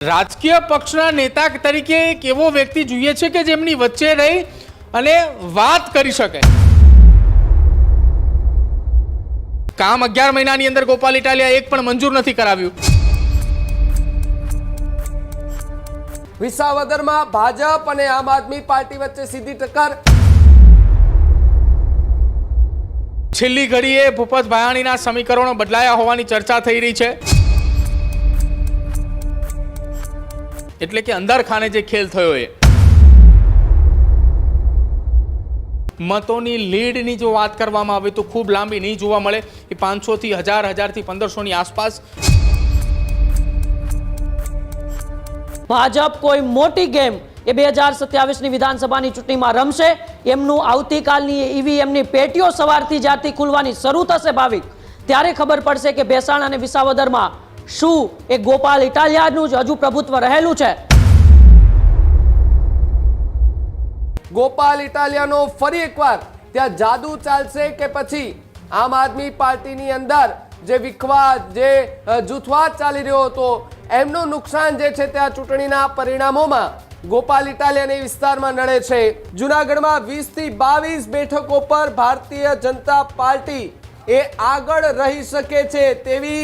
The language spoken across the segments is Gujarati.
રાજકીય પક્ષના નેતા તરીકે એક એવો વ્યક્તિ જોઈએ છે કે જેમની વચ્ચે રહી અને વાત કરી શકે. કામ 11 મહિનાની અંદર ગોપાલ ઇટાલિયા એક પણ મંજૂર નથી કરાવ્યું. વિસાવદરમાં ભાજપ અને આમ આદમી પાર્ટી વચ્ચે સીધી ટક્કર. છેલ્લી ઘડીએ ભૂપત ભાયાણીના સમીકરણો બદલાયા હોવાની ચર્ચા થઈ રહી છે. એટલે કે અંદર ખાને જે ખેલ થયો એ મતોની લીડની જો વાત કરવામાં આવે તો ખૂબ લાંબી નહીં જોવા મળે. એ 500 થી 1000, 1000 થી 1500 ની આસપાસ. ભાજપ કોઈ મોટી ગેમ એ 2027 ની વિધાનસભાની ચૂંટણીમાં રમશે. એમનું આવતીકાલની ઈવીએમની પેટીઓ સવારથી જ્યારથી ખુલવાની શરૂ થશે ભાવિક, ત્યારે ખબર પડશે કે ભેસાણ અને વિસાવદરમાં શું એ ગોપાલ ઇટાલિયાનું જ હજુ પ્રભુત્વ રહેલું છે. ગોપાલ ઇટાલિયાનો ફરી એકવાર ત્યાં જાદુ ચાલશે કે પછી આમ આદમી પાર્ટીની અંદર જે વિખવાદ, જે જૂથવાદ ચાલી રહ્યો હતો એમનું નુકસાન જે છે ત્યાં ચૂંટણીના પરિણામોમાં ગોપાલ ઇટાલિયાને વિસ્તારમાં નડે છે. જૂનાગઢમાં 20 થી 22 બેઠકો પર ભારતીય જનતા પાર્ટી એ આગળ રહી શકે છે તેવી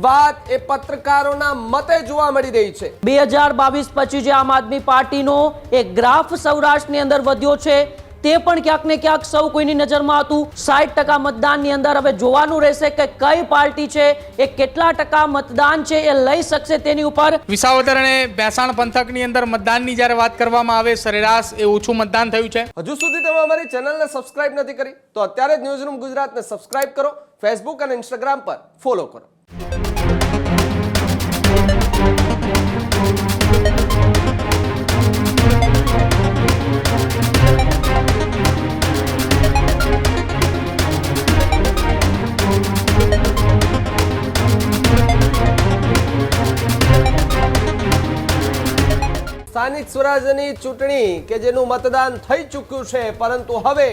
વાત એ પત્રકારોના મતે જોવા મળી રહી છે. 2022 પછી જે આમ આદમી પાર્ટીનો એક ગ્રાફ સૌરાષ્ટ્રની અંદર વધ્યો છે તે પણ ક્યાંક ને ક્યાંક સૌ કોઈની નજરમાં હતું. 60% મતદાનની અંદર હવે જોવાનું રહેશે કે કઈ પાર્ટી છે એ કેટલા ટકા મતદાન છે એ લઈ શકશે તેની ઉપર. વિસાવદર અને ભેસાણ પંથકની અંદર મતદાનની જ્યારે વાત કરવામાં આવે સરેરાશ એ ઓછું મતદાન થયું છે. હજુ સુધી તમે અમારી ચેનલને સબસ્ક્રાઇબ નથી કરી તો અત્યારે જ ન્યૂઝરૂમ ગુજરાતને સબસ્ક્રાઇબ કરો, ફેસબુક અને ઇન્સ્ટાગ્રામ પર ફોલો કરો. સ્થાનિક સ્વરાજ્યની ચૂંટણી કે જેનું મતદાન થઈ ચૂક્યું છે, પરંતુ હવે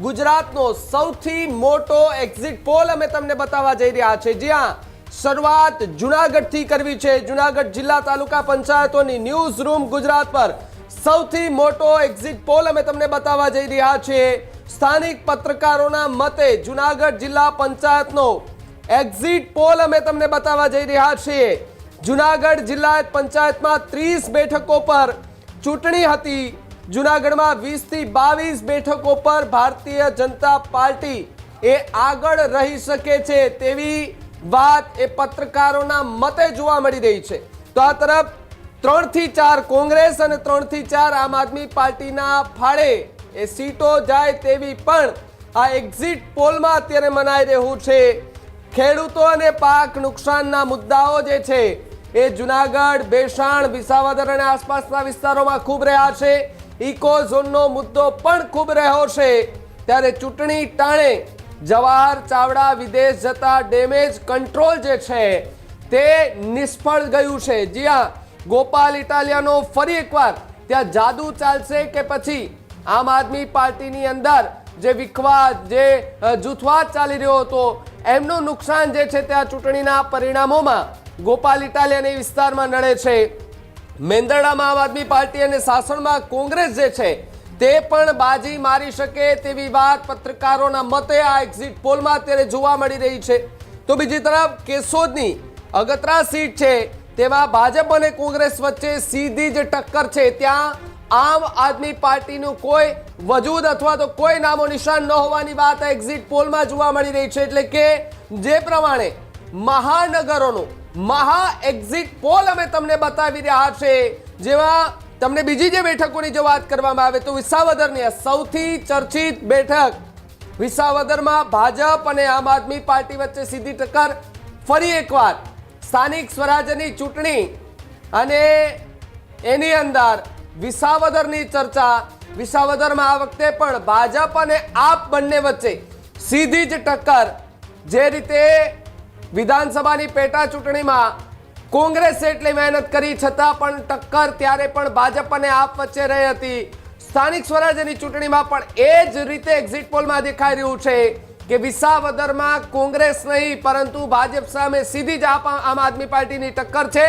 ગુજરાતનો સૌથી મોટો એક્ઝિટ પોલ અમે તમને બતાવવા જઈ રહ્યા છે, જ્યાં શરૂઆત જૂનાગઢથી કરવી છે. જૂનાગઢ જિલ્લા તાલુકા પંચાયતોની ન્યૂઝ રૂમ ગુજરાત પર સૌથી મોટો એક્ઝિટ પોલ અમે તમને બતાવવા જઈ રહ્યા છીએ. સ્થાનિક પત્રકારોના મતે જૂનાગઢ જિલ્લા પંચાયતનો એક્ઝિટ પોલ અમે તમને બતાવવા જઈ રહ્યા છીએ. જૂનાગઢ જિલ્લા પંચાયતમાં 30 બેઠકો પર ચૂંટણી હતી. જૂનાગઢમાં 20 થી 22 બેઠકો પર ભારતીય જનતા પાર્ટી એ આગળ રહી શકે છે તેવી વાત એ પત્રકારોના મતે જોવા મળી રહી છે. તો આ તરફ 3 થી 4 કોંગ્રેસ અને 3 થી 4 આમ આદમી પાર્ટીના ફાળે એ સીટો જાય તેવી પણ આ એક્ઝિટ પોલમાં અત્યારે મનાઈ રહ્યું છે. ખેડૂતો અને પાક નુકસાનના મુદ્દાઓ જે છે એ જૂનાગઢ, ભેસાણ, વિસાવદર અને આસપાસના વિસ્તારોમાં ખૂબ રહ્યા છે. ઇકો ઝોનનો મુદ્દો પણ ખૂબ રહ્યો છે. ત્યારે ચૂંટણી ટાણે જવાહર ચાવડા વિદેશ જતા ડેમેજ કંટ્રોલ જે છે તે નિષ્ફળ ગયું છે. જ્યાં ગોપાલ ઇટાલિયાનો ફરી એકવાર ત્યાં જાદુ ચાલશે કે પછી આમ આદમી પાર્ટીની અંદર જે વિખવાદ, જે જૂથવાદ ચાલી રહ્યો હતો એમનું નુકસાન જે છે ત્યાં ચૂંટણીના પરિણામોમાં ગોપાલ ઇટાલિયાને વિસ્તારમાં નડે છે. મેંદરડામાં આમ આદમી પાર્ટી અને સાસણમાં કોંગ્રેસ જે છે તે પણ બાજી મારી શકે તેવી વાત પત્રકારોના મતે આ એક્ઝિટ પોલમાં અત્યારે જોવા મળી રહી છે. તો બીજી તરફ કેશોદની અગત્રા સીટ છે તેમાં ભાજપ અને કોંગ્રેસ વચ્ચે સીધી જ ટક્કર છે. ત્યાં આમ આદમી પાર્ટીનું કોઈ વજૂદ અથવા તો કોઈ નામો નિશાન ન હોવાની વાત આ એક્ઝિટ પોલમાં જોવા મળી રહી છે. એટલે કે જે પ્રમાણે મહાનગરોનું મહા એક્ઝિટ પોલ અમે તમને બતાવી રહ્યા છે, જેમાં તમને બીજી જે બેઠકોની જો વાત કરવામાં આવે તો વિસાવદરની સૌથી ચર્ચિત બેઠક વિસાવદરમાં ભાજપ અને આમ આદમી પાર્ટી વચ્ચે સીધી ટક્કર. ફરી એકવાર સ્થાનિક સ્વરાજ્યની ચૂંટણી અને એની અંદર વિસાવદરની ચર્ચા. વિસાવદરમાં આ વખતે પણ ભાજપ અને આપ બંને વચ્ચે સીધી જ ટક્કર. જે રીતે વિધાનસભાની પેટા ચૂંટણીમાં કોંગ્રેસે એટલી મહેનત કરી છતાં પણ ટક્કર ત્યારે પણ ભાજપ અને આપ વચ્ચે રહી હતી. સ્થાનિક સ્વરાજ્યની ચૂંટણીમાં પણ એ જ રીતે એક્ઝિટ પોલમાં દેખાઈ રહ્યું છે કે વિસાવદરમાં કોંગ્રેસ નહીં પરંતુ ભાજપ સામે સીધી જ આમ આદમી પાર્ટીની ટક્કર છે.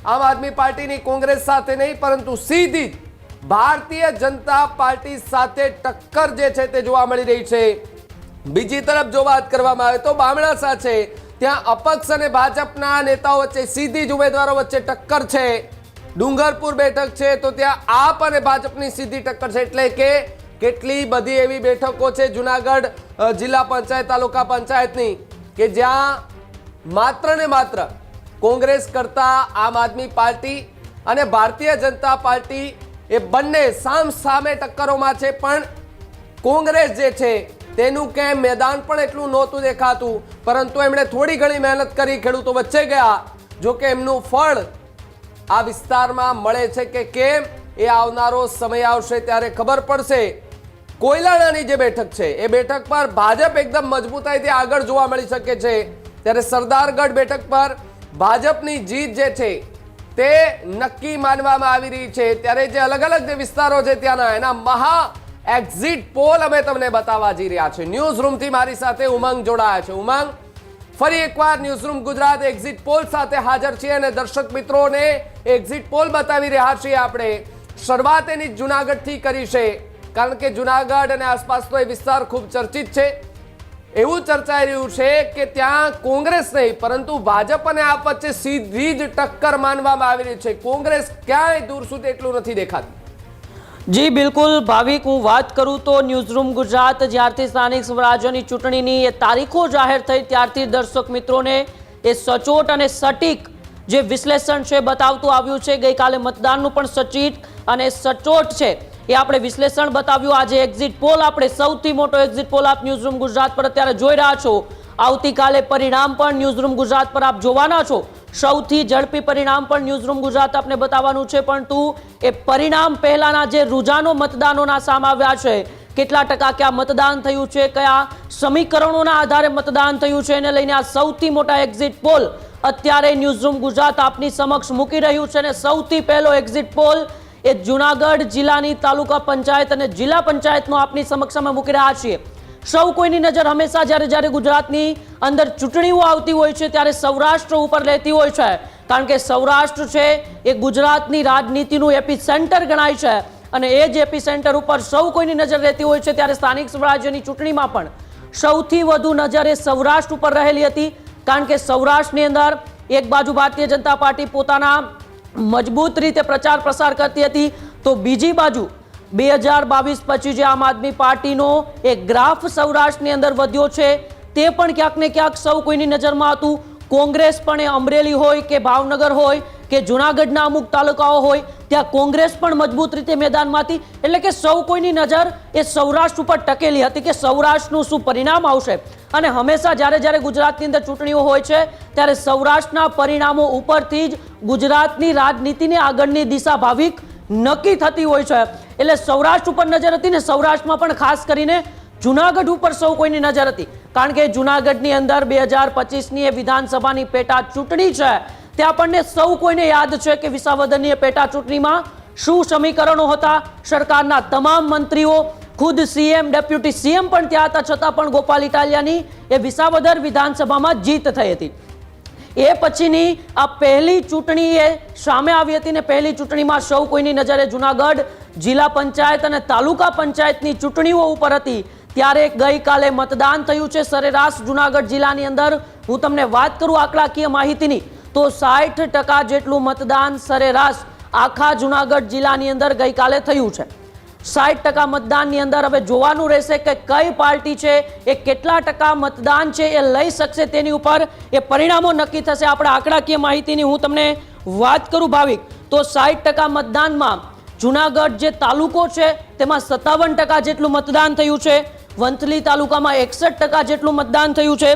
આમ આદમી પાર્ટીની કોંગ્રેસ સાથે નહીં પરંતુ સીધી જ ભારતીય જનતા પાર્ટી સાથે ટક્કર જે છે તે જોવા મળી રહી છે। બીજી તરફ જો વાત કરવામાં આવે તો બામણાસા છે, ત્યાં અપક્ષ અને ભાજપના નેતાઓ વચ્ચે સીધી જ ઉમેદવારો વચ્ચે ટક્કર છે। ડુંગરપુર બેઠક છે તો ત્યાં આપ અને ભાજપની સીધી ટક્કર છે, એટલે કે કેટલી બધી એવી બેઠકો છે જુનાગઢ જિલ્લા પંચાયત તાલુકા પંચાયતની કે જ્યાં માત્ર ને માત્ર કોંગ્રેસ કરતા આમ આદમી પાર્ટી અને ભારતીય જનતા પાર્ટી એ બંને સામ સામે ટક્કરોમાં છે, પણ કોંગ્રેસ જે છે તેનું કે મેદાન પણ એટલું નહોતું દેખાતું, પરંતુ એમણે થોડી ઘણી મહેનત કરી, ખેડૂતો વચ્ચે ગયા, જો કે એમનું ફળ આ વિસ્તારમાં મળે છે કે કેમ એ આવનારો સમય આવશે ત્યારે ખબર પડશે। કોયલાણાની જે બેઠક છે એ બેઠક પર ભાજપ એકદમ મજબૂતાઈથી આગળ જોવા મળી શકે છે, ત્યારે સરદારગઢ બેઠક પર ભાજપની જીત જે છે તે નક્કી માનવામાં આવી રહી છે। ત્યારે જે અલગ અલગ જે વિસ્તારો છે ત્યાંના એના મહા એક્ઝિટ પોલ અમે તમને બતાવવા જઈ રહ્યા છે। ન્યૂઝ રૂમથી મારી સાથે ઉમંગ જોડાયા છે। ઉમંગ, ફરી એકવાર news room Gujarat exit poll સાથે હાજર છીએ અને દર્શક મિત્રોને એક્ઝિટ પોલ બતાવી રહ્યા છીએ। આપણે શરૂઆત એની જુનાગઢથી કરી છે, કારણ કે જુનાગઢ અને આસપાસનો એ વિસ્તાર ખૂબ ચર્ચિત છે। એવું ચર્ચાઈ રહ્યું છે કે ત્યાં કોંગ્રેસ નહીં પરંતુ ભાજપ અને આપ વચ્ચે સીધી જ ટક્કર માનવામાં આવી રહી છે। કોંગ્રેસ ક્યાંય દૂર સુધી એટલું નથી દેખાતું। જી બિલકુલ ભાવિક, હું વાત કરું તો ન્યૂઝરૂમ ગુજરાત જ્યારથી સ્થાનિક સ્વરાજ્યની ચૂંટણીની એ તારીખો જાહેર થઈ ત્યારથી દર્શક મિત્રોને એ સચોટ અને સટીક જે વિશ્લેષણ છે બતાવતું આવ્યું છે। ગઈકાલે મતદાનનું પણ સચોટ અને સચોટ છે એ આપણે વિશ્લેષણ બતાવ્યું। આજે એક્ઝિટ પોલ, આપણે સૌથી મોટો એક્ઝિટ પોલ આપ ન્યૂઝરૂમ ગુજરાત પર અત્યારે જોઈ રહ્યા છો। આવતીકાલે પરિણામ પણ ન્યૂઝરૂમ ગુજરાત પર આપ જોવાના છો। સૌથી ઝડપી પરિણામ પણ ન્યૂઝરૂમ ગુજરાત આપને બતાવવાનું છે, પરંતુ એ પરિણામ પહેલાના જે રૂઝાનો મતદાનોના સામે આવ્યા છે, કેટલા ટકા ક્યાં મતદાન થયું છે, કયા સમીકરણોના આધારે મતદાન થયું છે, એને લઈને આ સૌથી મોટા એક્ઝિટ પોલ અત્યારે ન્યૂઝરૂમ ગુજરાત આપની સમક્ષ મૂકી રહ્યું છે। અને સૌથી પહેલો એક્ઝિટ પોલ એ જુનાગઢ જિલ્લાની તાલુકા પંચાયત અને જિલ્લા પંચાયતનો આપની સમક્ષ અમે મૂકી રહ્યા છીએ। સૌ કોઈની નજર હંમેશા જ્યારે ગુજરાતની અંદર ચૂંટણીઓ આવતી હોય છે ત્યારે સૌરાષ્ટ્ર ઉપર રહેતી હોય છે, કારણ કે સૌરાષ્ટ્ર છે એ ગુજરાતની રાજનીતિનું એપી સેન્ટર ગણાય છે અને એ જ એપી સેન્ટર ઉપર સૌ કોઈની નજર રહેતી હોય છે। ત્યારે સ્થાનિક સ્વરાજ્યની ચૂંટણીમાં પણ સૌથી વધુ નજર એ સૌરાષ્ટ્ર ઉપર રહેલી હતી, કારણ કે સૌરાષ્ટ્રની અંદર એક બાજુ ભારતીય જનતા પાર્ટી પોતાના મજબૂત રીતે પ્રચાર પ્રસાર કરતી હતી, તો બીજી બાજુ 2022 પછી જે આમ આદમી પાર્ટીનો એક ગ્રાફ સૌરાષ્ટ્રની અંદર વધ્યો છે તે પણ ક્યાંક ને ક્યાંક સૌ કોઈની નજરમાં હતું। કોંગ્રેસ પણ એ અમરેલી હોય કે ભાવનગર હોય કે જુનાગઢના અમુક તાલુકાઓ હોય ત્યાં કોંગ્રેસ પણ મજબૂત રીતે મેદાનમાં હતી, એટલે કે સૌ કોઈની નજર એ સૌરાષ્ટ્ર ઉપર ટકેલી હતી કે સૌરાષ્ટ્રનું શું પરિણામ આવશે। અને હંમેશા જ્યારે ગુજરાતની અંદર ચૂંટણીઓ હોય છે ત્યારે સૌરાષ્ટ્રના પરિણામો ઉપરથી જ ગુજરાતની રાજનીતિની આગળની દિશા ભાવિક નક્કી થતી હોય છે। એટલે સૌરાષ્ટ્ર ઉપર નજર હતી ને સૌરાષ્ટ્રમાં પણ ખાસ કરીને જુનાગઢ ઉપર સૌ કોઈની નજર હતી, કારણ કે જુનાગઢની અંદર 2025ની એ વિધાનસભાની પેટા ચૂંટણી છે। તે આપણને સૌ કોઈને યાદ છે કે વિસાવદરની પેટા ચૂંટણીમાં શું સમીકરણો હતા। સરકારના તમામ મંત્રીઓ, ખુદ સીએમ, ડેપ્યુટી સીએમ પણ ત્યાં હતા, છતાં પણ ગોપાલ ઇટાલિયાની એ વિસાવદર વિધાનસભામાં જીત થઈ હતી। એ પછીની આ પહેલી ચૂંટણી એ સામે આવી હતી ને પહેલી ચૂંટણીમાં સૌ કોઈની નજરે જુનાગઢ જિલ્લા પંચાયત અને તાલુકા પંચાયતની ચૂંટણીઓ ઉપર હતી। ત્યારે ગઈકાલે મતદાન થયું છે સરેરાશ જુનાગઢ જિલ્લાની અંદર હું તમને વાત કરું આંકડાકીય માહિતીની તો 60% જેટલું મતદાન સરેરાશ આખા જુનાગઢ જિલ્લાની અંદર ગઈકાલે થયું છે। 60% મતદાનની અંદર હવે જોવાનું રહેશે કે કઈ પાર્ટી છે એ કેટલા ટકા મતદાન છે એ લઈ શકશે, તેની ઉપર એ પરિણામો નક્કી થશે। આપણે આંકડાકીય માહિતીની હું તમને વાત કરું ભાવિક તો 60% મતદાનમાં જુનાગઢ જે તાલુકો છે તેમાં 57% જેટલું મતદાન થયું છે। વંથલી તાલુકામાં 61% જેટલું મતદાન થયું છે।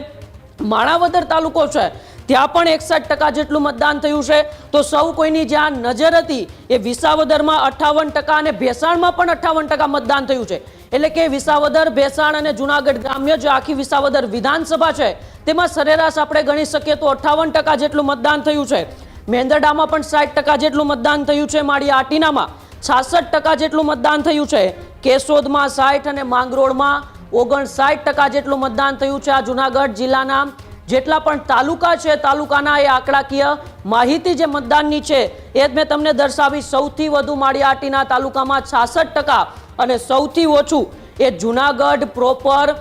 માણાવદર તાલુકો છે ત્યાં પણ 61% જેટલું મતદાન થયું છે। તો સૌ કોઈની જ્યાં નજર હતી એ વિસાવદરમાં 58% અને ભેસાણમાં પણ 58% મતદાન થયું છે। એટલે કે વિસાવદર, ભેસાણ અને જુનાગઢ ગ્રામ્ય જે આખી વિસાવદર વિધાનસભા છે તેમાં સરેરાશ આપણે ગણી શકીએ તો 58% જેટલું મતદાન થયું છે। મેંદરડામાં પણ 60% જેટલું મતદાન થયું છે। માળિયા આટીનામાં 66% જેટલું મતદાન થયું છે। કેશોદમાં 60 અને માંગરોળમાં 59% જેટલું મતદાન થયું છે। આ જુનાગઢ જિલ્લાના જેટલા પણ તાલુકા છે તાલુકાના એ આંકડાકીય માહિતી જે મતદાનની છે એ જ મેં તમને દર્શાવી. સૌથી વધુ માળિયાહાટીના તાલુકામાં 66% અને સૌથી ઓછું એ જુનાગઢ પ્રોપર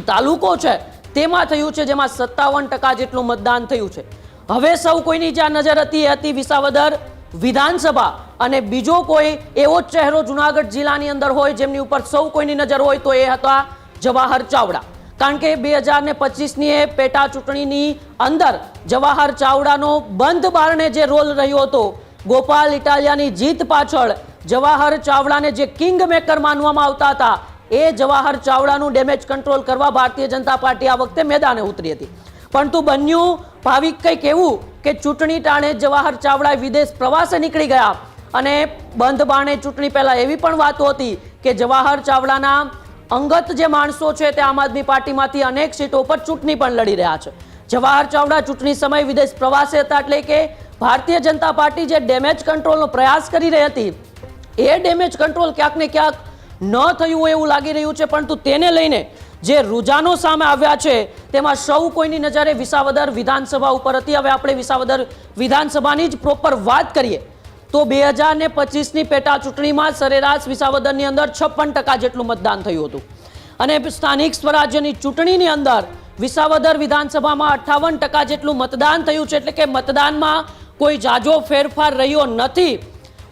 તાલુકો છે તેમાં થયું છે, જેમાં 57% જેટલું મતદાન થયું છે. હવે સૌ કોઈની જ્યાં નજર હતી એ હતી વિસાવદર વિધાનસભા, અને બીજો કોઈ એવો જ ચહેરો જુનાગઢ જિલ્લાની અંદર હોય જેમની ઉપર સૌ કોઈની નજર હોય તો એ હતા જવાહર ચાવડા. કારણ કે 2025ની એ પેટા ચૂંટણીની અંદર જવાહર ચાવડાનો બંધ બારણે જે રોલ રહ્યો હતો, ગોપાલ ઇટાલિયાની જીત પાછળ જવાહર ચાવડાને જે કિંગ મેકર માનવામાં આવતા હતા, એ જવાહર ચાવડાનું ડેમેજ કંટ્રોલ કરવા ભારતીય જનતા પાર્ટી આ વખતે મેદાને ઉતરી હતી. પરંતુ બન્યું ભાવિક કંઈક એવું કે ચૂંટણી ટાણે જવાહર ચાવડા વિદેશ પ્રવાસે નીકળી ગયા, અને બંધ બારણે ચૂંટણી પહેલા એવી પણ વાતો હતી કે જવાહર ચાવડાના અંગત જે માણસો છે તે આમ આદમી પાર્ટીમાંથી અનેક સીટો પર ચૂંટણી પણ લડી રહ્યા છે. જવાહર ચાવડા ચૂંટણી સમયે વિદેશ પ્રવાસે હતા, એટલે કે ભારતીય જનતા પાર્ટી જે ડેમેજ કંટ્રોલનો પ્રયાસ કરી રહી હતી એ ડેમેજ કંટ્રોલ ક્યાંક ને ક્યાંક ન થયું એવું લાગી રહ્યું છે. પરંતુ તેને લઈને જે રૂઝાનો સામે આવ્યા છે તેમાં સૌ કોઈની નજરે વિસાવદર વિધાનસભા ઉપર હતી. હવે આપણે વિસાવદર વિધાનસભાની જ પ્રોપર વાત કરીએ તો 2025ની પેટા ચૂંટણીમાં સરેરાશ વિસાવદરની અંદર 56% જેટલું મતદાન થયું હતું, અને સ્થાનિક સ્વરાજ્યની ચૂંટણીની અંદર વિસાવદર વિધાનસભામાં 58% જેટલું મતદાન થયું છે. એટલે કે મતદાનમાં કોઈ જાજો ફેરફાર રહ્યો નથી.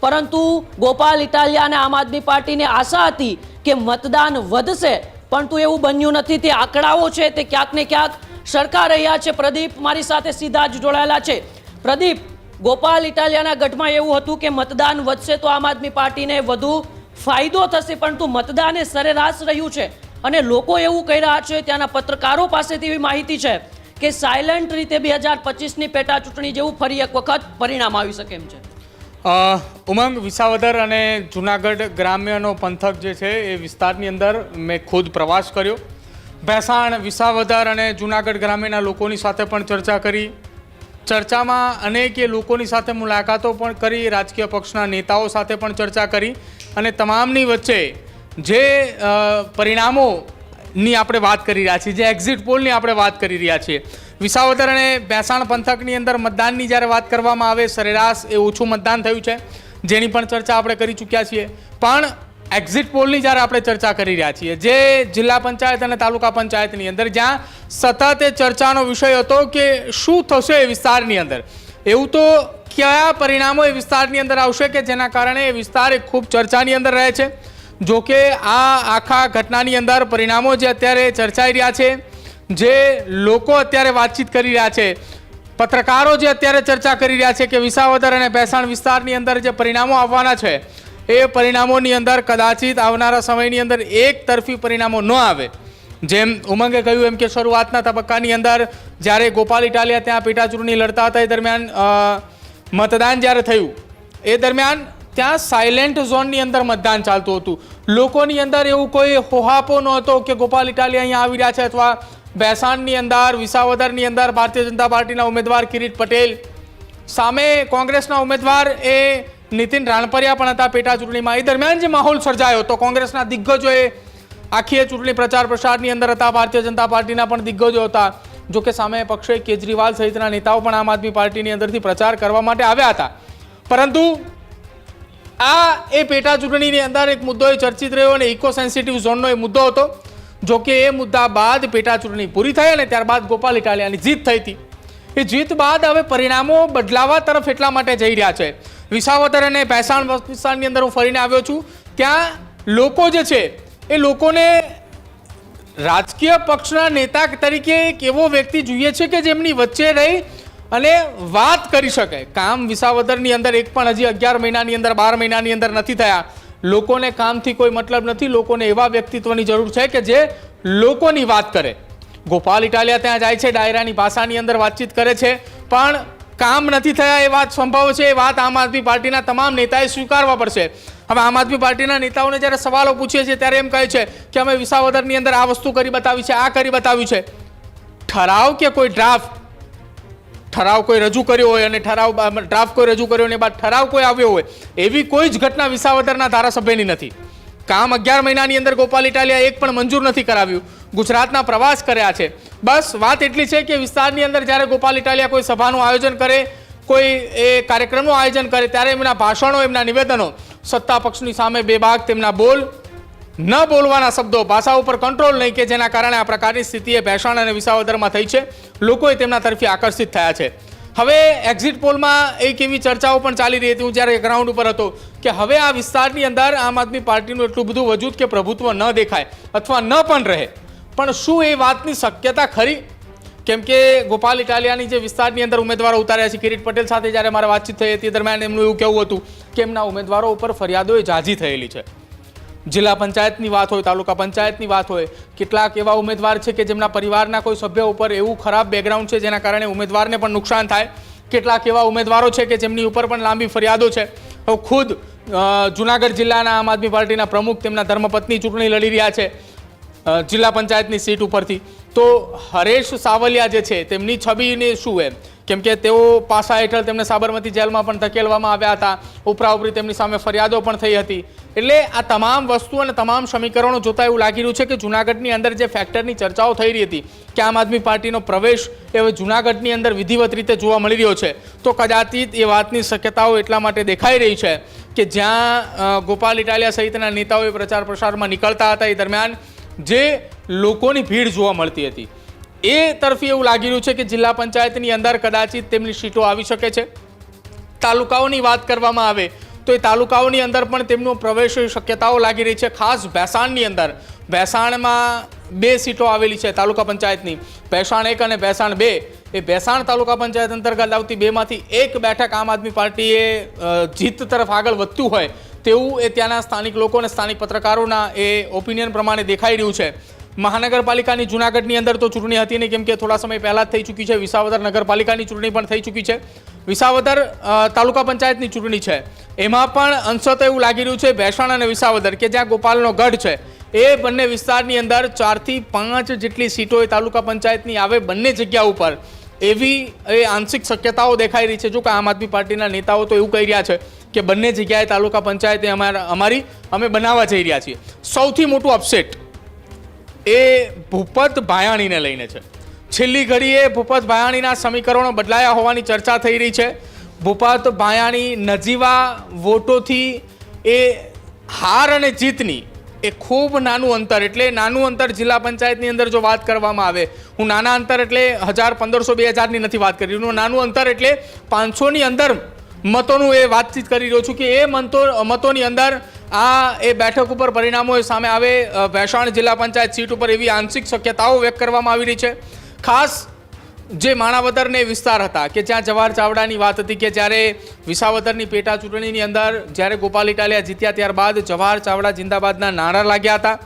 પરંતુ ગોપાલ ઇટાલિયા અને આમ આદમી પાર્ટીને આશા હતી કે મતદાન વધશે, પરંતુ એવું બન્યું નથી. તે આંકડાઓ છે તે ક્યાંક ને ક્યાંક સરકા રહ્યા છે. પ્રદીપ મારી સાથે સીધા જ જોડાયેલા છે. પ્રદીપ, ગોપાલ ઇટાલિયાના ગઢમાં એવું હતું કે મતદાન વધશે તો આમ આદમી પાર્ટીને વધુ ફાયદો થશે, પરંતુ મતદાન એ સરેરાશ રહ્યું છે, અને લોકો એવું કહી રહ્યા છે, ત્યાંના પત્રકારો પાસેથી એવી માહિતી છે કે સાયલન્ટ રીતે 2025ની પેટા ચૂંટણી જેવું ફરી એક વખત પરિણામ આવી શકે એમ છે. ઉમંગ, વિસાવદર અને જુનાગઢ ગ્રામ્યનો પંથક જે છે એ વિસ્તારની અંદર મેં ખુદ પ્રવાસ કર્યો. ભેસાણ, વિસાવદર અને જુનાગઢ ગ્રામ્યના લોકોની સાથે પણ ચર્ચા કરી. ચર્ચામાં અનેક લોકોની સાથે મુલાકાતો પણ કરી, રાજકીય પક્ષના નેતાઓ સાથે પણ ચર્ચા કરી, અને તમામની વચ્ચે જે પરિણામોની આપણે વાત કરી રહ્યા છીએ, જે એક્ઝિટ પોલની આપણે વાત કરી રહ્યા છીએ, વિસાવદર અને ભેસાણ પંથકની અંદર મતદાનની જ્યારે વાત કરવામાં આવે સરેરાશ એ ઓછું મતદાન થયું છે, જેની પણ ચર્ચા આપણે કરી ચૂક્યા છીએ. પણ એક્ઝિટ પોલની જ્યારે આપણે ચર્ચા કરી રહ્યા છીએ, જે જિલ્લા પંચાયત અને તાલુકા પંચાયતની અંદર જ્યાં સતત એ ચર્ચાનો વિષય હતો કે શું થશે એ વિસ્તારની અંદર, એવું તો કયા પરિણામો એ વિસ્તારની અંદર આવશે કે જેના કારણે એ વિસ્તાર ખૂબ ચર્ચાની અંદર રહે છે. જો કે આ આખા ઘટનાની અંદર પરિણામો જે અત્યારે ચર્ચાઈ રહ્યા છે, જે લોકો અત્યારે વાતચીત કરી રહ્યા છે, પત્રકારો જે અત્યારે ચર્ચા કરી રહ્યા છે કે વિસાવદર અને ભેસાણ વિસ્તારની અંદર જે પરિણામો આવવાના છે એ પરિણામોની અંદર કદાચિત આવનારા સમયની અંદર એક તરફી પરિણામો ન આવે. જેમ ઉમંગે કહ્યું એમ કે શરૂઆતના તબક્કાની અંદર જ્યારે ગોપાલ ઇટાલિયા ત્યાં પેટા ચૂંટણી લડતા હતા એ દરમિયાન મતદાન જ્યારે થયું એ દરમિયાન ત્યાં સાયલેન્ટ ઝોનની અંદર મતદાન ચાલતું હતું. લોકોની અંદર એવું કોઈ હોહાપો નહોતો કે ગોપાલ ઇટાલિયા અહીંયા આવી રહ્યા છે, અથવા ભેસાણની અંદર, વિસાવદરની અંદર ભારતીય જનતા પાર્ટીના ઉમેદવાર કિરીટ પટેલ સામે કોંગ્રેસના ઉમેદવાર એ નીતિન રાણપરિયા પણ હતા પેટા ચૂંટણીમાં. એ દરમિયાન જે માહોલ સર્જાયો તો કોંગ્રેસના દિગ્ગજોએ આખી ચૂંટણી પ્રચાર પ્રસારની અંદર હતા, ભારતીય જનતા પાર્ટીના પણ દિગ્ગજો હતા. જો કે સામે પક્ષે કેજરીવાલ સહિતના નેતાઓ પણ આમ આદમી પાર્ટીની અંદરથી પ્રચાર કરવા માટે આવ્યા હતા. પરંતુ આ એ પેટા ચૂંટણીની અંદર એક મુદ્દો એ ચર્ચિત રહ્યો અને ઇકો સેન્સિટિવ ઝોનનો એ મુદ્દો હતો. જો કે એ મુદ્દા બાદ પેટા ચૂંટણી પૂરી થઈ અને ત્યારબાદ ગોપાલ ઇટાલિયાની જીત થઈ હતી. એ જીત બાદ હવે પરિણામો બદલાવા તરફ એટલા માટે જઈ રહ્યા છે. વિસાવદર અને ભેસાણ વિસ્તારની અંદર હું ફરીને આવ્યો છું. ત્યાં લોકો જે છે એ લોકોને રાજકીય પક્ષના નેતા તરીકે એક એવો વ્યક્તિ જોઈએ છે કે જેમની વચ્ચે રહી અને વાત કરી શકે. કામ વિસાવદરની અંદર એક પણ હજી 11 મહિનાની અંદર 12 મહિનાની અંદર નથી થયા. લોકોને કામથી કોઈ મતલબ નથી. લોકોને એવા વ્યક્તિત્વની જરૂર છે કે જે લોકોની વાત કરે. ગોપાલ ઇટાલિયા ત્યાં જાય છે, ડાયરાની ભાષાની અંદર વાતચીત કરે છે, પણ કામ નથી થયા એ વાત સંભવ છે. એ વાત આમ આદમી પાર્ટીના તમામ નેતાએ સ્વીકારવા પડશે. હવે આમ આદમી પાર્ટીના નેતાઓને જ્યારે સવાલો પૂછીએ છીએ ત્યારે એમ કહે છે કે અમે વિસાવદરની અંદર આ વસ્તુ કરી બતાવી છે, આ કરી બતાવ્યું છે. ઠરાવ કે કોઈ ઠરાવ કોઈ રજૂ કર્યો હોય અને ડ્રાફ્ટ કોઈ રજૂ કર્યો અને બાદ ઠરાવ કોઈ આવ્યો હોય એવી કોઈ જ ઘટના વિસાવદરના ધારાસભ્યની નથી. કામ 11 મહિનાની અંદર ગોપાલ ઇટાલિયા એક પણ મંજૂર નથી કરાવ્યું. ગુજરાતના પ્રવાસ કર્યા છે. બસ વાત એટલી છે કે વિસ્તારની અંદર જ્યારે ગોપાલ ઇટાલિયા કોઈ સભાનું આયોજન કરે, કોઈ એ કાર્યક્રમનું આયોજન કરે, ત્યારે એમના ભાષણો, એમના નિવેદનો સત્તા પક્ષની સામે બેબાક તેમના બોલ, ન બોલવાના શબ્દો, ભાષા ઉપર કંટ્રોલ નહીં, કે જેના કારણે આ પ્રકારની સ્થિતિએ ભેસાણ અને વિસાવદરમાં થઈ છે. લોકોએ તેમના તરફી આકર્ષિત થયા છે. હવે એક્ઝિટ પોલમાં એક એવી ચર્ચાઓ પણ ચાલી રહી હતી, હું જ્યારે ગ્રાઉન્ડ ઉપર હતો, કે હવે આ વિસ્તારની અંદર આમ આદમી પાર્ટીનું એટલું બધું વજૂદ કે પ્રભુત્વ ન દેખાય અથવા ન પણ રહે. પણ શું એ વાતની શક્યતા ખરી? કેમ કે ગોપાલ ઇટાલિયાની જે વિસ્તારની અંદર ઉમેદવારો ઉતાર્યા છે, કિરીટ પટેલ સાથે જ્યારે મારે વાતચીત થઈ હતી દરમિયાન એમનું એવું કહેવું હતું કે એમના ઉમેદવારો ઉપર ફરિયાદો ઝાઝી થયેલી છે. જિલ્લા પંચાયતની વાત હોય, તાલુકા પંચાયતની વાત હોય, કેટલાક એવા ઉમેદવાર છે કે જેમના પરિવારના કોઈ સભ્ય ઉપર એવું ખરાબ બેકગ્રાઉન્ડ છે જેના કારણે ઉમેદવારને પણ નુકસાન થાય. કેટલાક એવા ઉમેદવારો છે કે જેમની ઉપર પણ લાંબી ફરિયાદો છે. હવે ખુદ જુનાગઢ જિલ્લાના આમ આદમી પાર્ટીના પ્રમુખ તેમના ધર્મપત્ની ચૂંટણી લડી રહ્યા છે જિલ્લા પંચાયતની સીટ ઉપરથી. તો હરેશ સાવલિયા જે છે તેમની છબીને શું એમ, કેમ કે તેઓ પાસા હેઠળ તેમને સાબરમતી જેલમાં પણ ધકેલવામાં આવ્યા હતા, ઉપરાઉપરી તેમની સામે ફરિયાદો પણ થઈ હતી. એટલે આ તમામ વસ્તુ અને તમામ સમીકરણો જોતા એવું લાગી રહ્યું છે કે જુનાગઢની અંદર જે ફેક્ટરની ચર્ચાઓ થઈ રહી હતી કે આમ આદમી પાર્ટીનો પ્રવેશ એ હવે જુનાગઢની અંદર વિધિવત રીતે જોવા મળી રહ્યો છે, તો કદાચિત એ વાતની શક્યતાઓ એટલા માટે દેખાઈ રહી છે કે જ્યાં ગોપાલ ઇટાલિયા સહિતના નેતાઓએ પ્રચાર પ્રસારમાં નીકળતા હતા એ દરમિયાન જે લોકોની ભીડ જોવા મળતી હતી એ તરફી એવું લાગી રહ્યું છે કે જિલ્લા પંચાયતની અંદર કદાચિત તેમની સીટો આવી શકે છે. તાલુકાઓની વાત કરવામાં આવે તો એ તાલુકાઓની અંદર પણ તેમનો પ્રવેશ શક્યતાઓ લાગી રહી છે. ખાસ ભેસાણની અંદર, ભેસાણમાં 2 સીટો આવેલી છે તાલુકા પંચાયતની, ભેસાણ 1 અને ભેસાણ 2. એ ભેસાણ તાલુકા પંચાયત અંતર્ગત આવતી 2માંથી 1 બેઠક આમ આદમી પાર્ટીએ જીત તરફ આગળ વધતું હોય તેવું એ ત્યાંના સ્થાનિક લોકો અને સ્થાનિક પત્રકારોના એ ઓપિનિયન પ્રમાણે દેખાઈ રહ્યું છે. મહાનગરપાલિકાની જુનાગઢની અંદર તો ચૂંટણી હતી નહીં, કેમ કે થોડા સમય પહેલાં જ થઈ ચૂકી છે. વિસાવદર નગરપાલિકાની ચૂંટણી પણ થઈ ચૂકી છે. વિસાવદર તાલુકા પંચાયતની ચૂંટણી છે, એમાં પણ અંશત એવું લાગી રહ્યું છે ભેસાણ અને વિસાવદર કે જ્યાં ગોપાલનો ગઢ છે એ બંને વિસ્તારની અંદર 4 થી 5 જેટલી સીટો એ તાલુકા પંચાયતની આવે બંને જગ્યા ઉપર, એવી એ આંશિક શક્યતાઓ દેખાઈ રહી છે. જો કે આમ આદમી પાર્ટીના નેતાઓ તો એવું કહી રહ્યા છે કે બંને જગ્યાએ તાલુકા પંચાયતે અમે બનાવવા જઈ રહ્યા છીએ. સૌથી મોટું અપસેટ એ ભૂપત ભાયાણીને લઈને છે. છેલ્લી ઘડીએ ભૂપત ભાયાણીના સમીકરણો બદલાયા હોવાની ચર્ચા થઈ રહી છે. ભૂપત ભાયાણી નજીવા વોટોથી એ હાર અને જીતની એ ખૂબ નાનું અંતર, એટલે નાનું અંતર જિલ્લા પંચાયતની અંદર જો વાત કરવામાં આવે, હું નાના અંતર એટલે 1000, 1500, 2000ની નથી વાત કરી રહ્યો, નાનું અંતર એટલે 500ની અંદર મતોનું એ વાતચીત કરી રહ્યો છું કે એ મતોની અંદર આ એ બેઠક ઉપર પરિણામો સામે આવે ભેસાણ જિલ્લા પંચાયત સીટ ઉપર એવી આંશિક શક્યતાઓ વ્યક્ત કરવામાં આવી રહી છે. ખાસ જે માણાવદરને વિસ્તાર હતા કે જ્યાં જવાહર ચાવડાની વાત હતી કે જ્યારે વિસાવદરની પેટા ચૂંટણીની અંદર જ્યારે ગોપાલ ઇટાલિયા જીત્યા ત્યારબાદ જવાહર ચાવડા જિંદાબાદના નારા લાગ્યા હતા.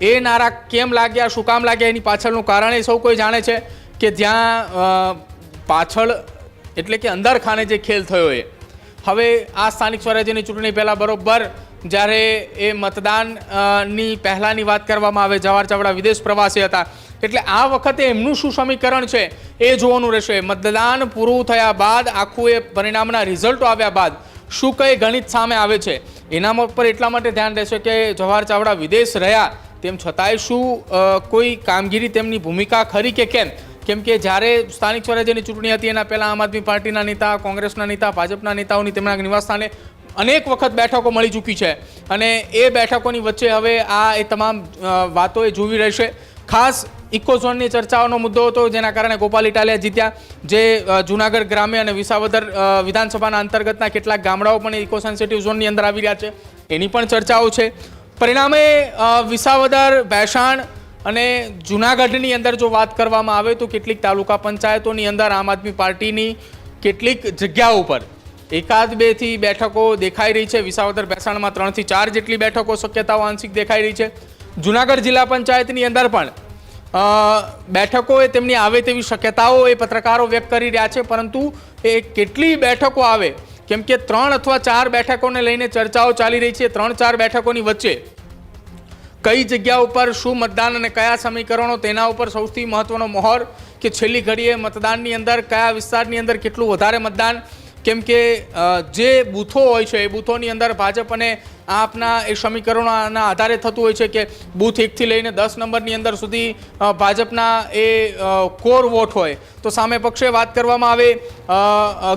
એ નારા કેમ લાગ્યા, શું કામ લાગ્યા, એની પાછળનું કારણ એ સૌ કોઈ જાણે છે કે જ્યાં પાછળ એટલે કે અંદર ખાને જે ખેલ થયો એ હવે આ સ્થાનિક સ્વરાજ્યની ચૂંટણી પહેલાં બરોબર જ્યારે એ મતદાનની પહેલાંની વાત કરવામાં આવે, જવાહર ચાવડા વિદેશ પ્રવાસે હતા, એટલે આ વખતે એમનું શું સમીકરણ છે એ જોવાનું રહેશે. મતદાન પૂરું થયા બાદ આખું એ પરિણામના રિઝલ્ટો આવ્યા બાદ શું કઈ ગણિત સામે આવે છે એના પર એટલા માટે ધ્યાન રહેશે કે જવાહર ચાવડા વિદેશ રહ્યા તેમ છતાંય શું કોઈ કામગીરી તેમની ભૂમિકા ખરી કે કેમ. કેમ કે જ્યારે સ્થાનિક સ્વરાજ્યની ચૂંટણી હતી એના પહેલાં આમ આદમી પાર્ટીના નેતા, કોંગ્રેસના નેતા, ભાજપના નેતાઓની તેમના નિવાસસ્થાને અનેક વખત બેઠકો મળી ચૂકી છે અને એ બેઠકોની વચ્ચે હવે આ એ તમામ વાતો એ જોવી રહેશે. ખાસ ઇકોઝોનની ચર્ચાઓનો મુદ્દો હતો જેના કારણે ગોપાલ ઇટાલિયા જીત્યા. જે જુનાગઢ ગ્રામ્ય અને વિસાવદર વિધાનસભાના અંતર્ગતના કેટલાક ગામડાઓ પણ ઇકો સેન્સિટિવ ઝોનની અંદર આવી રહ્યા છે, એની પણ ચર્ચાઓ છે. પરિણામે વિસાવદર, ભેસાણ અને જુનાગઢની અંદર જો વાત કરવામાં આવે તો કેટલીક તાલુકા પંચાયતોની અંદર આમ આદમી પાર્ટીની કેટલીક જગ્યાઓ પર 1-2 થી બેઠકો દેખાઈ રહી છે. વિસાવદર ભેસાણમાં 3 થી 4 જેટલી બેઠકો શક્યતાઓ આંશિક દેખાઈ રહી છે. જુનાગઢ જિલ્લા પંચાયતની અંદર પણ બેઠકો એ તેમની આવે તેવી શક્યતાઓ એ પત્રકારો વ્યક્ત કરી રહ્યા છે, પરંતુ એ કેટલી બેઠકો આવે, કેમ કે 3 અથવા 4 બેઠકોને લઈને ચર્ચાઓ ચાલી રહી છે. 3-4 બેઠકોની વચ્ચે કઈ જગ્યા ઉપર શું મતદાન અને કયા સમીકરણો, તેના ઉપર સૌથી મહત્વનો મહોર કે છેલ્લી ઘડીએ મતદાનની અંદર કયા વિસ્તારની અંદર કેટલું વધારે મતદાન, કેમ કે જે બૂથો હોય છે એ બૂથોની અંદર ભાજપ અને આપના એ સમીકરણોના આધારે થતું હોય છે કે બૂથ 1 થી લઈને 10 નંબરની અંદર સુધી ભાજપના એ કોર વોટ હોય, તો સામે પક્ષે વાત કરવામાં આવે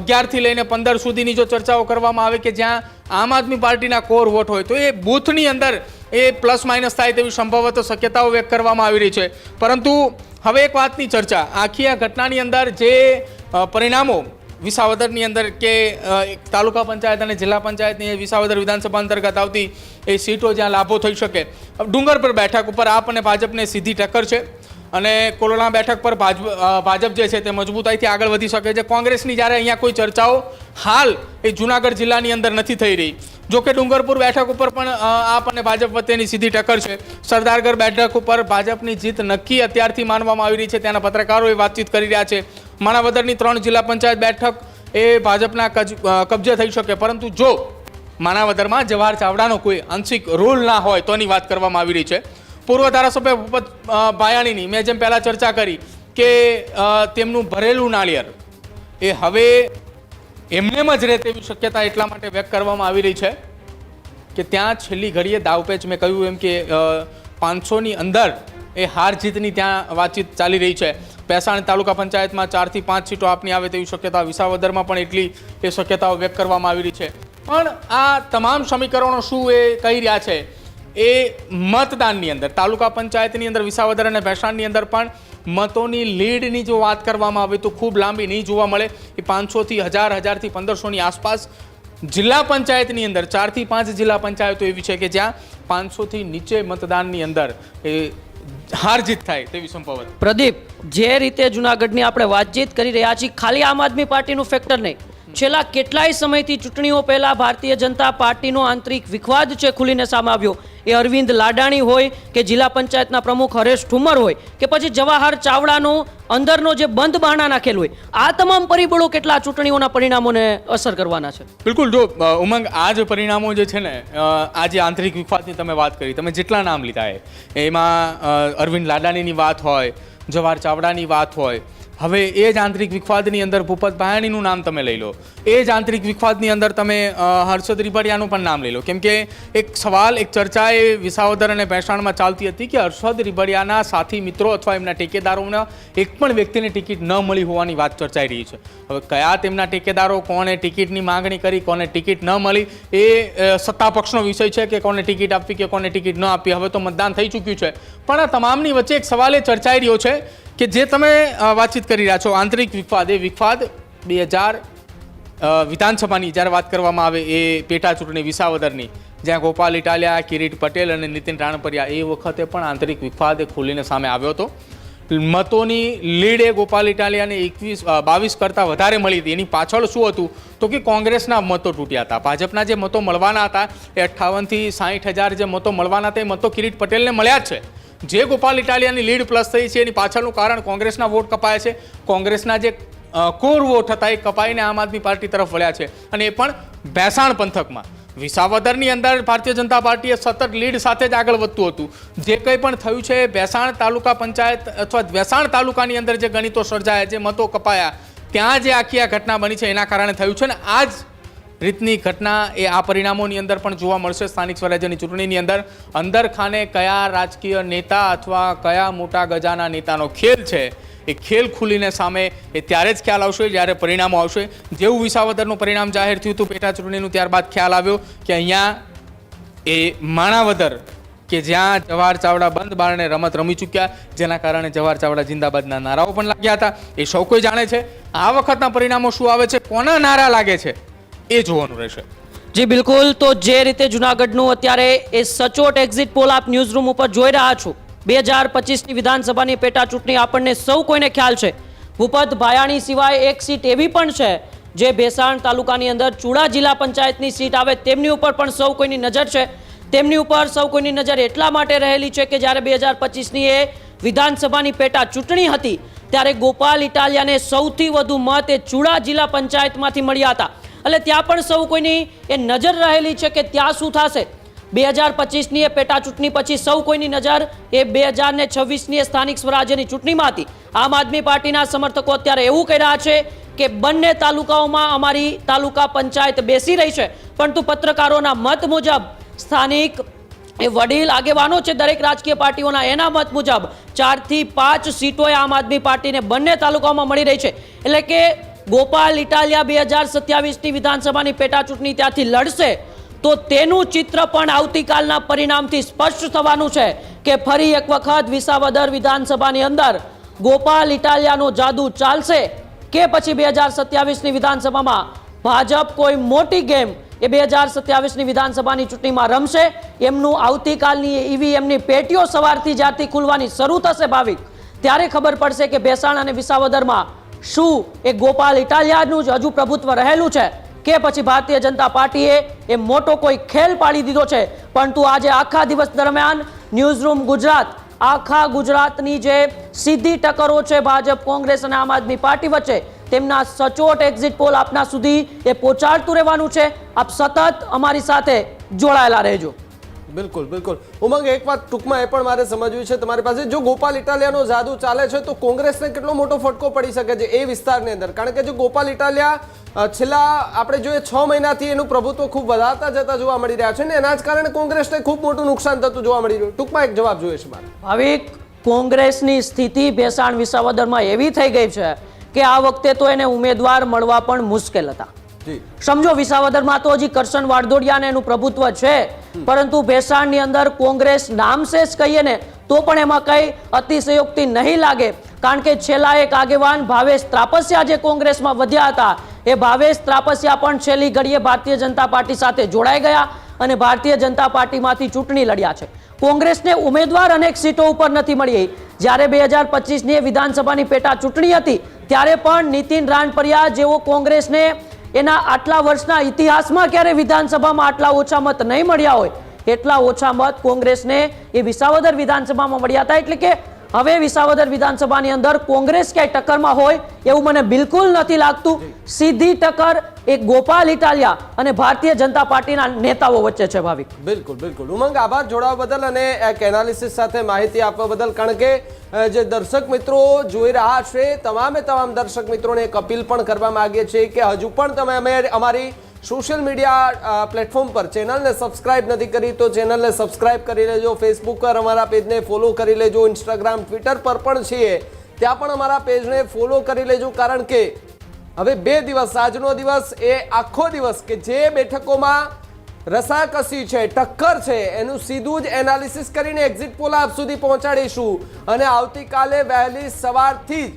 11 થી લઈને 15 સુધીની જો ચર્ચાઓ કરવામાં આવે કે જ્યાં આમ આદમી પાર્ટીના કોર વોટ હોય તો એ બૂથની અંદર એ પ્લસ માઇનસ થાય તેવી સંભવત શક્યતાઓ વ્યક્ત કરવામાં આવી રહી છે. પરંતુ હવે એક વાતની ચર્ચા, આખી આ ઘટનાની અંદર જે પરિણામો વિસાવદરની અંદર કે તાલુકા પંચાયત અને જિલ્લા પંચાયતની વિસાવદર વિધાનસભા અંતર્ગત આવતી એ સીટો જ્યાં લાભો થઈ શકે, ડુંગરપુર બેઠક ઉપર આપ અને ભાજપને સીધી ટક્કર છે અને કોલોણા બેઠક પર ભાજપ જે છે તે મજબૂતાઈથી આગળ વધી શકે છે. કોંગ્રેસની જ્યારે અહીંયા કોઈ ચર્ચાઓ હાલ એ જુનાગઢ જિલ્લાની અંદર નથી થઈ રહી. જો કે ડુંગરપુર બેઠક ઉપર પણ આપ અને ભાજપ વચ્ચેની સીધી ટક્કર છે. સરદારગઢ બેઠક ઉપર ભાજપની જીત નક્કી અત્યારથી માનવામાં આવી રહી છે, ત્યાંના પત્રકારો એ વાતચીત કરી રહ્યા છે. માણાવદરની 3 જિલ્લા પંચાયત બેઠક એ ભાજપના કબજે થઈ શકે, પરંતુ જો માણાવદરમાં જવાહર ચાવડાનો કોઈ આંશિક રોલ ના હોય તોની વાત કરવામાં આવી રહી છે. પૂર્વ ધારાસભ્ય ભૂપત ભાયાણીની મેં જેમ પહેલાં ચર્ચા કરી કે તેમનું ભરેલું નાળિયેર એ હવે એમનેમ જ રહે તેવી શક્યતા એટલા માટે વ્યક્ત કરવામાં આવી રહી છે કે ત્યાં છેલ્લી ઘડીએ દાવપેચ, મેં કહ્યું એમ કે 500ની અંદર એ હાર જીતની ત્યાં વાતચીત ચાલી રહી છે. ભેસાણ તાલુકા પંચાયતમાં 4 થી 5 સીટો આપની આવે તેવી શક્યતા, વિસાવદરમાં પણ એટલી એ શક્યતાઓ વ્યક્ત કરવામાં આવી રહી છે. પણ આ તમામ સમીકરણો શું એ કહી રહ્યા છે એ મતદાનની અંદર તાલુકા પંચાયતની અંદર વિસાવદર અને ભેસાણની અંદર પણ મતોની લીડની જો વાત કરવામાં આવે તો ખૂબ લાંબી નહીં જોવા મળે. એ 500થી 1000, 1000થી 1500ની આસપાસ. જિલ્લા પંચાયતની અંદર 4 થી 5 જિલ્લા પંચાયતો એવી છે કે જ્યાં 500થી નીચે મતદાનની અંદર એ હાર જીત થાય તેવી સંભવત. પ્રદીપ, જે રીતે જુનાગઢની આપણે વાતચીત કરી રહ્યા છીએ, ખાલી આમ આદમી પાર્ટીનું ફેક્ટર નહીં, છેલ્લા કેટલાય સમયથી ચૂંટણીઓ પહેલા ભારતીય જનતા પાર્ટીનો આંતરિક વિખવાદ છે ખુલીને સામે આવ્યો. એ અરવિંદ લાડાણી હોય કે જિલ્લા પંચાયતના પ્રમુખ હરેશ ઠુમર હોય કે પછી જવાહર ચાવડાનો અંદરનો જે બંધ બહાણા નાખેલ હોય, આ તમામ પરિબળો કેટલા ચૂંટણીઓના પરિણામોને અસર કરવાના છે? બિલકુલ. જો ઉમંગ, આ જે પરિણામો જે છે ને, આ જે આંતરિક વિખવાદની તમે વાત કરી, તમે જેટલા નામ લીધા એમાં અરવિંદ લાડાણીની વાત હોય, જવાહર ચાવડાની વાત હોય, હવે એ જ આંતરિક વિખવાદની અંદર ભૂપત ભાયાણીનું નામ તમે લઈ લો, એ જ આંતરિક વિખવાદની અંદર તમે હર્ષદ રીબડિયાનું પણ નામ લઈ લો. કેમ કે એક સવાલ, એક ચર્ચા એ વિસાવદર અને ભેસાણમાં ચાલતી હતી કે હર્ષદ રીબડિયાના સાથી મિત્રો અથવા એમના ટેકેદારોના એક પણ વ્યક્તિને ટિકિટ ન મળી હોવાની વાત ચર્ચાઈ રહી છે. હવે કયા તેમના ટેકેદારો, કોને ટિકિટની માંગણી કરી, કોને ટિકિટ ન મળી, એ સત્તા પક્ષનો વિષય છે કે કોને ટિકિટ આપવી કે કોને ટિકિટ ન આપવી. હવે તો મતદાન થઈ ચૂક્યું છે, પણ આ તમામની વચ્ચે એક સવાલ એ ચર્ચાઈ રહ્યો છે કે જે તમે વાતચીત કરી રહ્યા છો આંતરિક વિખવાદ, એ વિખવાદ 2000 વિધાનસભાની જ્યારે વાત કરવામાં આવે એ પેટા ચૂંટણી વિસાવદરની, જ્યાં ગોપાલ ઇટાલિયા, કિરીટ પટેલ અને નીતિન રાણપરિયા, એ વખતે પણ આંતરિક વિખવાદ ખુલીને સામે આવ્યો હતો. મતોની લીડ એ ગોપાલ ઇટાલિયાને 22 કરતાં વધારે મળી હતી. એની પાછળ શું હતું તો કે કોંગ્રેસના મતો તૂટ્યા હતા. ભાજપના જે મતો મળવાના હતા એ 58 થી 60,000 જે મતો મળવાના હતા એ મતો કિરીટ પટેલને મળ્યા જ છે. જે ગોપાલ ઇટાલિયાની લીડ પ્લસ થઈ છે એની પાછળનું કારણ કોંગ્રેસના વોટ કપાયા છે. કોંગ્રેસના જે કોર વોટ હતા એ કપાઈને આમ આદમી પાર્ટી તરફ વળ્યા છે, અને એ પણ ભેસાણ પંથકમાં. વિસાવદરની અંદર ભારતીય જનતા પાર્ટીએ સતત લીડ સાથે જ આગળ વધતું હતું. જે કંઈ પણ થયું છે ભેસાણ તાલુકા પંચાયત અથવા ભેસાણ તાલુકાની અંદર જે ગણિતો સર્જાયા, જે મતો કપાયા, ત્યાં જે આખી આ ઘટના બની છે એના કારણે થયું છે. ને આ જ રીતની ઘટના એ આ પરિણામોની અંદર પણ જોવા મળશે. સ્થાનિક સ્વરાજ્યની ચૂંટણીની અંદર ખાને કયા રાજકીય નેતા અથવા કયા મોટા ગજાના નેતાનો ખેલ છે, એ ખેલ ખુલીને સામે એ ત્યારે જ ખ્યાલ આવશે જ્યારે પરિણામો આવશે. જેવું વિસાવદરનું પરિણામ જાહેર થયું હતું પેટા ચૂંટણીનું, ત્યારબાદ ખ્યાલ આવ્યો કે અહીંયા એ માણાવદર કે જ્યાં જવાહર ચાવડા બંધ બારણે રમત રમી ચૂક્યા, જેના કારણે જવાહર ચાવડા જિંદાબાદના નારાઓ પણ લાગ્યા હતા. એ સૌ કોઈ જાણે છે. આ વખતના પરિણામો શું આવે છે, કોના નારા લાગે છે, એ જોવાનું રહેશે. જી બિલકુલ. તો જે રીતે જુનાગઢનું અત્યારે એ સચોટ એક્ઝિટ પોલ આપ ન્યૂઝ રૂમ ઉપર જોઈ રહ્યા છો, 2025ની વિધાનસભાની પેટા ચૂંટણી આપણને સૌ કોઈને ખ્યાલ છે. ભૂપત ભાયાણી સિવાય એક સીટ એવી પણ છે જે ભેસાણ તાલુકાની અંદર ચુડા જિલ્લા પંચાયતની સીટ આવે તેમની ઉપર પણ સૌ કોઈની નજર છે. તેમની ઉપર સૌ કોઈની નજર એટલા માટે રહેલી છે કે જ્યારે 2025ની એ વિધાનસભાની પેટા ચૂંટણી હતી ત્યારે ગોપાલ ઇટાલિયાને સૌથી વધુ મત એ ચુડા જિલ્લા પંચાયતમાંથી મળ્યા હતા. એટલે ત્યાં પણ સૌ કોઈની એ નજર રહેલી છે કે ત્યાં શું થશે. 2025ની એ પેટા ચૂંટણી પછી સૌ કોઈની નજર એ 2026ની સ્થાનિક સ્વરાજ્યની ચૂંટણીમાં હતી. આમ આદમી પાર્ટીના સમર્થકો અત્યારે એવું કહી રહ્યા છે કે બંને તાલુકાઓમાં અમારી તાલુકા પંચાયત બેસી રહી છે, પરંતુ પત્રકારોના મત મુજબ સ્થાનિક એ વડીલ આગેવાનો છે દરેક રાજકીય પાર્ટીઓના, એના મત મુજબ 4 થી 5 સીટો આમ આદમી પાર્ટીને બંને તાલુકાઓમાં મળી રહી છે. એટલે કે ગોપાલ ઇટાલિયા 2027ની વિધાનસભાની પેટા ચૂંટણી ત્યાંથી લડશે તો તેનું ચિત્ર પણ આવતીકાલના પરિણામથી સ્પષ્ટ થવાનું છે કે ફરી એક વખત વિસાવદર વિધાનસભાની અંદર ગોપાલ ઇટાલિયાનો જાદુ ચાલશે કે પછી 2027ની વિધાનસભામાં ભાજપ કોઈ મોટી ગેમ એ 2027ની વિધાનસભાની ચૂંટણીમાં રમશે. એમનું આવતીકાલની ઈવીએમની પેટીઓ સવારથી જ્યારથી ખુલવાની શરૂ થશે ભાવિક, ત્યારે ખબર પડશે કે ભેસાણ અને વિસાવદરમાં શું એ ગોપાલ ઇટાલિયાનું જ હજુ પ્રભુત્વ રહેલું છે કે પછી ભારતીય જનતા પાર્ટીએ એ મોટો કોઈ ખેલ પાડી દીધો છે. પરંતુ આજે આખા દિવસ દરમિયાન ન્યૂઝરૂમ ગુજરાત આખા ગુજરાતની જે સીધી ટક્કરો છે ભાજપ, કોંગ્રેસ અને આમ આદમી પાર્ટી વચ્ચે, તેમના સચોટ એક્ઝિટ પોલ આપના સુધી એ પહોંચાડતું રહેવાનું છે. આપ સતત અમારી સાથે જોડાયેલા રહેજો. બિલકુલ બિલકુલ ઉમંગ, એક વાત ટૂંકમાં એ પણ મારે સમજવી છે તમારી પાસે, જો ગોપાલ ઇટાલિયાનો જાદુ ચાલે છે તો કોંગ્રેસને કેટલો મોટો ફટકો પડી શકે છે એ વિસ્તારની અંદર? કારણ કે જો ગોપાલ ઇટાલિયા છેલ્લા આપણે જોઈએ 6 મહિનાથી એનું પ્રભુત્વ ખૂબ વધારતા જતા જોવા મળી રહ્યા છે ને એના જ કારણે કોંગ્રેસને ખૂબ મોટું નુકસાન થતું જોવા મળી રહ્યું. ટૂંકમાં એક જવાબ જોઈએ છે મારે. ભાવિક, કોંગ્રેસની સ્થિતિ ભેસાણ વિસાવદરમાં એવી થઈ ગઈ છે કે આ વખતે તો એને ઉમેદવાર મળવા પણ મુશ્કેલ હતા. સમજો વિસાવદરમાં તો હજી કરશન વાડદોડિયાને એનું પ્રભુત્વ છે, પરંતુ ભેસાણની અંદર કોંગ્રેસ નામશેષ કહીએ ને તો પણ એમાં કઈ અતિશયોક્તિ નહીં લાગે. કારણ કે છેલ્લા એક આગેવાન ભાવેશ ત્રાપસિયા જે કોંગ્રેસમાં વધ્યા હતા, એ ભાવેશ ત્રાપસિયા પણ છેલ્લી ઘડીએ ભારતીય જનતા પાર્ટી સાથે જોડાઈ ગયા અને ભારતીય જનતા પાર્ટીમાંથી ચૂંટણી લડ્યા છે. કોંગ્રેસને ઉમેદવાર અનેક સીટો ઉપર નથી મળી. જ્યારે 2025ની વિધાનસભાની પેટા ચૂંટણી હતી ત્યારે પણ નીતિન રાણપરિયા જેવો કોંગ્રેસને એના આટલા વર્ષના ઇતિહાસમાં ક્યારે વિધાનસભામાં આટલા ઓછા મત નહીં મળ્યા હોય, એટલા ઓછા મત કોંગ્રેસને એ વિસાવદર વિધાનસભામાં મળ્યા હતા. એટલે કે હવે વિસાવદર વિધાનસભાની અંદર કોંગ્રેસ ક્યાંય ટક્કરમાં હોય એવું મને બિલકુલ નથી લાગતું. સીધી ટક્કર એક ગોપાલ ઇટાલિયા અને ભારતીય જનતા પાર્ટીના નેતાઓ વચ્ચે છે ભાવિક. બિલકુલ બિલકુલ ઉમંગ, આભાર જોડાવા બદલ અને એક એનાલિસિસ સાથે માહિતી આપવા બદલ. કારણ કે જે દર્શક મિત્રો જોઈ રહ્યા છે તમામે તમામ દર્શક મિત્રોને એક અપીલ પણ કરવા માંગીએ છીએ કે હજુ પણ તમે અમારી સોશિયલ મીડિયા પ્લેટફોર્મ પર ચેનલને સબસ્ક્રાઇબ નથી કરી તો ચેનલને સબસ્ક્રાઇબ કરી લેજો. ફેસબુક પર અમારા પેજને ફોલો કરી લેજો. ઇન્સ્ટાગ્રામ, ટ્વિટર પર પણ છીએ, ત્યાં પણ અમારા પેજને ફોલો કરી લેજો. કારણ કે હવે 2 દિવસ, આજનો દિવસ એ આખો દિવસ કે જે બેઠકોમાં રસાકસી છે, ટક્કર છે, એનું સીધું જ એનાલિસિસ કરીને એક્ઝિટ પોલ આપ સુધી પહોંચાડીશું. અને આવતીકાલે વહેલી સવારથી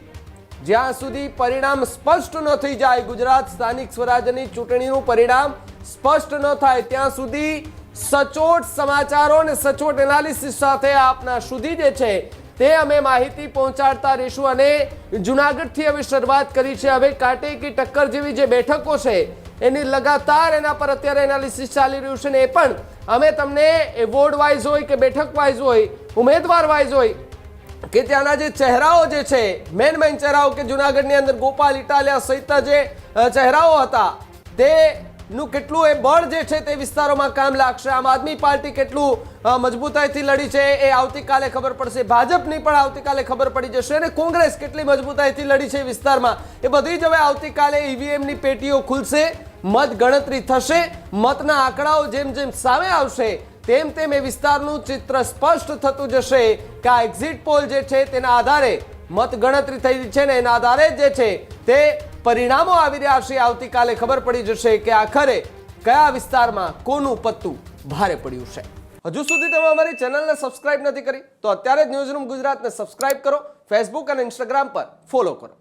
જ જ્યાં સુધી પરિણામ સ્પષ્ટ ન થઈ જાય, ગુજરાત સ્થાનિક સ્વરાજ્યની ચૂંટણીનું પરિણામ સ્પષ્ટ ન થાય ત્યાં સુધી સચોટ સમાચારો અને સચોટ એનાલિસિસ સાથે આપના સુધી જે છે તે અમે માહિતી પહોંચાડતા રહીશું. અને જુનાગઢથી હવે શરૂઆત કરી છે. હવે કાંટે કી ટક્કર જેવી જે બેઠકો છે એની લગાતાર એના પર અત્યારે એનાલિસિસ ચાલી રહ્યું છે ને એ પણ અમે તમને વોર્ડ વાઇઝ હોય કે બેઠક વાઇઝ હોય, ઉમેદવાર વાઇઝ હોય કે ત્યાંના જે ચહેરાઓ જે છે, મેન ચહેરાઓ કે જુનાગઢની અંદર ગોપાલ ઇટાલિયા સહિતના જે ચહેરાઓ હતા તેનું કેટલું એ બળ જે છે તે વિસ્તારોમાં કામ લાગશે. આમ આદમી પાર્ટી કેટલું મજબૂતાઈથી લડી છે એ આવતીકાલે ખબર પડશે. ભાજપની પણ આવતીકાલે ખબર પડી જશે અને કોંગ્રેસ કેટલી મજબૂતાઈથી લડી છે વિસ્તારમાં એ બધી જ હવે આવતીકાલે ઈવીએમની પેટીઓ ખુલશે, મત ગણતરી થશે, મતના આંકડાઓ જેમ જેમ સામે આવશે તેમ તેમ એ વિસ્તારનું ચિત્ર સ્પષ્ટ થતું જશે કે આ એક્ઝિટ પોલ જે છે તેના આધારે મત ગણતરી થઈ છે ને એના આધારે જે છે તે પરિણામો આવી રહ્યા છે. આવતીકાલે ખબર પડી જશે કે આખરે કયા વિસ્તારમાં કોનું પત્તું ભારે પડ્યું છે. હજુ સુધી તમે અમારી ચેનલને સબસ્ક્રાઇબ નથી કરી તો અત્યારે જ ન્યૂઝરૂમ ગુજરાતને સબસ્ક્રાઇબ કરો. ફેસબુક અને ઇન્સ્ટાગ્રામ પર ફોલો કરો.